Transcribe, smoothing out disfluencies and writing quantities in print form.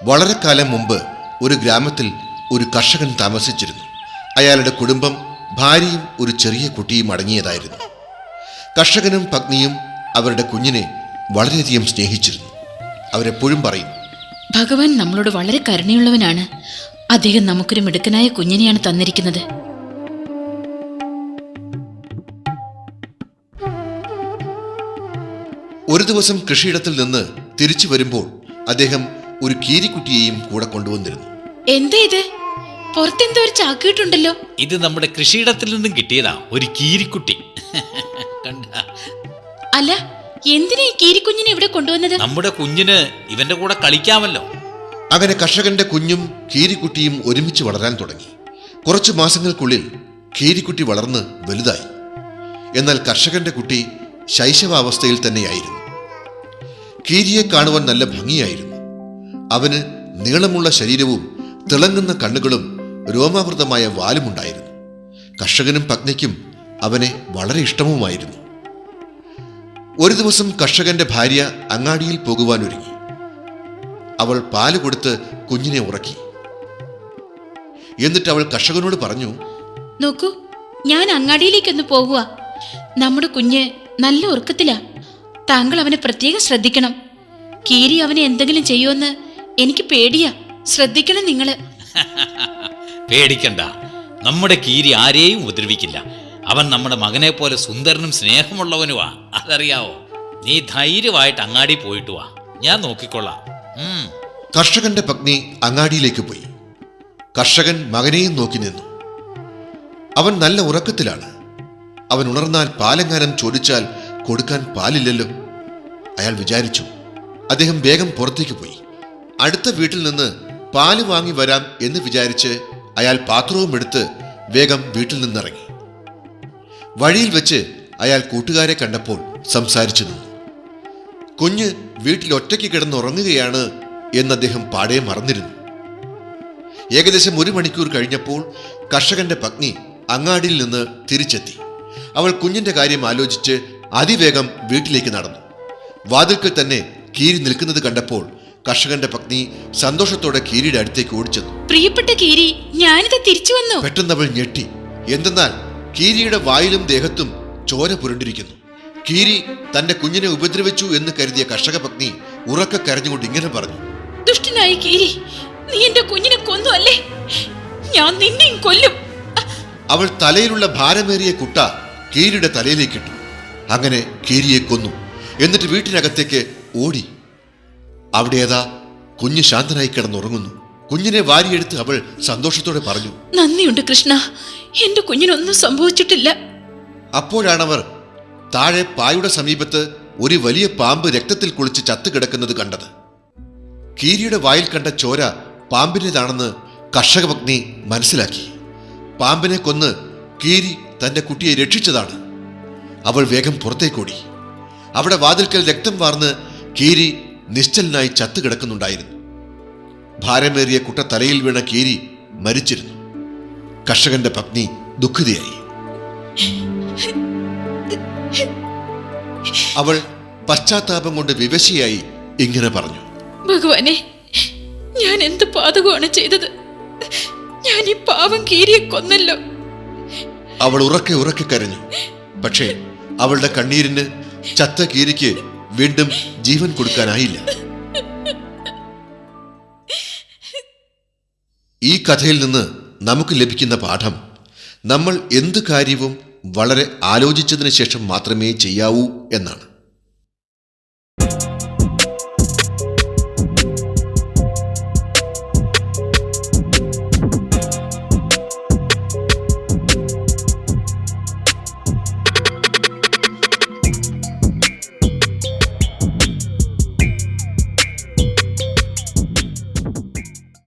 വളരെ കാലം മുമ്പ് ഒരു ഗ്രാമത്തിൽ ഒരു കർഷകൻ താമസിച്ചിരുന്നു. അയാളുടെ കുടുംബം ഭാര്യയും ഒരു ചെറിയ കുട്ടിയും അടങ്ങിയതായിരുന്നു. കർഷകനും പത്നിയും അവരുടെ കുഞ്ഞിനെ വളരെയധികം സ്നേഹിച്ചിരുന്നു. അവരെപ്പോഴും പറയും, ഭഗവാൻ നമ്മളോട് വളരെ കരുണയുള്ളവനാണ്. അദ്ദേഹം നമുക്കൊരു മിടുക്കനായ കുഞ്ഞിനെയാണ് തന്നിരിക്കുന്നത്. ഒരു ദിവസം കൃഷിയിടത്തിൽ നിന്ന് തിരിച്ചു വരുമ്പോൾ അദ്ദേഹം ഒരു കീരിക്കുട്ടിയെയും കൂടെ കൊണ്ടുവന്നിരുന്നു. എന്താ ഇത്? പുറത്തെന്തോ ഒരു ചാക്കിട്ടുണ്ടല്ലോ. ഇത് നമ്മുടെ കൃഷിയിടത്തിൽ നിന്നും കിട്ടിയതാ, ഒരു കീരിക്കുട്ടി. അല്ല, എന്തിനാ ഈ കീരിക്കുഞ്ഞിനെ ഇവിടെ കൊണ്ടുവന്നത്? നമ്മുടെ കുഞ്ഞിന് ഇവന്റെ കൂടെ കളിക്കാമല്ലോ. അങ്ങനെ കർഷകന്റെ കുഞ്ഞും കീരിക്കുട്ടിയും ഒരുമിച്ച് വളരാൻ തുടങ്ങി. കുറച്ചു മാസങ്ങൾക്കുള്ളിൽ കീരിക്കുട്ടി വളർന്ന് വലുതായി. എന്നാൽ കർഷകന്റെ കുട്ടി ശൈശവാവസ്ഥയിൽ തന്നെയായിരുന്നു. കീരിയെ കാണുവാൻ നല്ല ഭംഗിയായിരുന്നു. അവന് നീളമുള്ള ശരീരവും തിളങ്ങുന്ന കണ്ണുകളും രോമാവൃതമായ വാലുമുണ്ടായിരുന്നു. കർഷകനും പത്നിക്കും അവനെ വളരെ ഇഷ്ടവുമായിരുന്നു. ഒരു ദിവസം കർഷകന്റെ ഭാര്യ അങ്ങാടിയിൽ പോകുവാൻ ഒരുങ്ങി. അവൾ പാല് കൊടുത്ത് കുഞ്ഞിനെ ഉറക്കി. എന്നിട്ട് അവൾ കർഷകനോട് പറഞ്ഞു, നോക്കൂ, ഞാൻ അങ്ങാടിയിലേക്കൊന്ന് പോകുക. നമ്മുടെ കുഞ്ഞ് നല്ല ഉറക്കത്തിലാ. താങ്കൾ അവനെ പ്രത്യേകം ശ്രദ്ധിക്കണം. കീരി അവനെ എന്തെങ്കിലും ചെയ്യുമെന്ന് എനിക്ക് പേടിയാ. ശ്രദ്ധിക്കണം നിങ്ങള്. പേടിക്കണ്ട, നമ്മുടെ കീരി ആരെയും ഉപദ്രവിക്കില്ല. അവൻ നമ്മുടെ മകനെ പോലെ സുന്ദരനും സ്നേഹമുള്ളവനുമാ, അതറിയാവോ. നീ ധൈര്യമായിട്ട് അങ്ങാടി പോയിട്ട് വാ, ഞാൻ നോക്കിക്കൊള്ളാം. കർഷകന്റെ പത്നി അങ്ങാടിയിലേക്ക് പോയി. കർഷകൻ മകനെയും നോക്കി നിന്നു. അവൻ നല്ല ഉറക്കത്തിലാണ്. അവൻ ഉണർന്നാൽ പാലെങ്ങാനും ചോദിച്ചാൽ കൊടുക്കാൻ പാലില്ലല്ലോ. അയാൾ വിചാരിച്ചു. അദ്ദേഹം വേഗം പുറത്തേക്ക് പോയി. അടുത്ത വീട്ടിൽ നിന്ന് പാല് വാങ്ങി വരാം എന്ന് വിചാരിച്ച് അയാൾ പാത്രവും എടുത്ത് വേഗം വീട്ടിൽ നിന്നിറങ്ങി. വഴിയിൽ വെച്ച് അയാൾ കൂട്ടുകാരെ കണ്ടപ്പോൾ സംസാരിച്ചു നിന്നു. കുഞ്ഞ് വീട്ടിൽ ഒറ്റയ്ക്ക് കിടന്നുറങ്ങുകയാണ് എന്ന് അദ്ദേഹം പാടെ മറന്നിരുന്നു. ഏകദേശം 1 മണിക്കൂർ കഴിഞ്ഞപ്പോൾ കർഷകന്റെ പത്നി അങ്ങാടിയിൽ നിന്ന് തിരിച്ചെത്തി. അവൾ കുഞ്ഞിന്റെ കാര്യം ആലോചിച്ച് അതിവേഗം വീട്ടിലേക്ക് നടന്നു. വാതിൽക്കൽ തന്നെ കീരി നിൽക്കുന്നത് കണ്ടപ്പോൾ കർഷകന്റെ പത്നി സന്തോഷത്തോടെ കീരിയുടെ അടുത്തേക്ക് ഓടിച്ചെന്നു. പ്രിയപ്പെട്ട കീരി, ഞാനിത് തിരിച്ചു വന്നു. പെട്ടെന്ന് അവൾ ഞെട്ടി. എന്തെന്നാൽ കീരിയുടെ വായിലും ദേഹത്തും ചോര പുരണ്ടിരിക്കുന്നു. കീരി തന്റെ കുഞ്ഞിനെ ഉപദ്രവിച്ചു എന്ന് കരുതിയ കർഷക പത്നി ഉറക്കെ കരഞ്ഞുകൊണ്ട് ഇങ്ങനെ പറഞ്ഞു, ദുഷ്ടനായ കീരി, നീ എന്റെ കുഞ്ഞിനെ കൊന്നു അല്ലേ? ഞാൻ നിന്നെയും കൊല്ലും. അവൾ തലയിലുള്ള ഭാരമേറിയ കുട്ട കീരിയുടെ തലയിലേക്കിട്ടു. അങ്ങനെ കീരിയെ കൊന്നു. എന്നിട്ട് വീട്ടിനകത്തേക്ക് ഓടി. അവിടെ ഏതാ കുഞ്ഞ് ശാന്തനായി കിടന്നുറങ്ങുന്നു. കുഞ്ഞിനെ വാരിയെടുത്ത് അവൾ സന്തോഷത്തോടെ പറഞ്ഞു, നന്ദിയുണ്ട് കൃഷ്ണ, എന്റെ കുഞ്ഞിനൊന്നും സംഭവിച്ചിട്ടില്ല. അപ്പോഴാണവർ താഴെ പായുടെ സമീപത്ത് ഒരു വലിയ പാമ്പ് രക്തത്തിൽ കുളിച്ച് ചത്തുകിടക്കുന്നത് കണ്ടത്. കീരിയുടെ വായിൽ കണ്ട ചോര പാമ്പിൻ്റെതാണെന്ന് കർഷക പത്നി മനസ്സിലാക്കി. പാമ്പിനെ കൊന്ന് കീരി തന്റെ കുട്ടിയെ രക്ഷിച്ചതാണ്. അവൾ വേഗം പുറത്തേക്കോടി. അവിടെ വാതിൽക്കൽ രക്തം വാർന്ന് കീരി നിശ്ചലനായി ചത്തുകിടക്കുന്നുണ്ടായിരുന്നു. ഭാരമേറിയ കുട്ട തലയിൽ വീണ കീരി മരിച്ചിരുന്നു. കർഷകന്റെ പത്നി ദുഃഖിതയായി. അവൾ പശ്ചാത്താപം കൊണ്ട് വിവശയായി ഇങ്ങനെ പറഞ്ഞു, ഭഗവാനെ, ഞാൻ എന്ത് പാതകമാണ് ചെയ്തത്? ഞാൻ ഈ പാവം കീരിയെ കൊന്നല്ലോ. അവൾ ഉറക്കെ ഉറക്കെ കരഞ്ഞു. പക്ഷേ അവളുടെ കണ്ണീരിന് ചത്ത കീരിക്ക് വീണ്ടും ജീവൻ കൊടുക്കാനായില്ല. ഈ കഥയിൽ നിന്ന് നമുക്ക് ലഭിക്കുന്ന പാഠം, നമ്മൾ എന്ത് കാര്യവും വളരെ ആലോചിച്ചതിന് ശേഷം മാത്രമേ ചെയ്യാവൂ എന്നാണ്.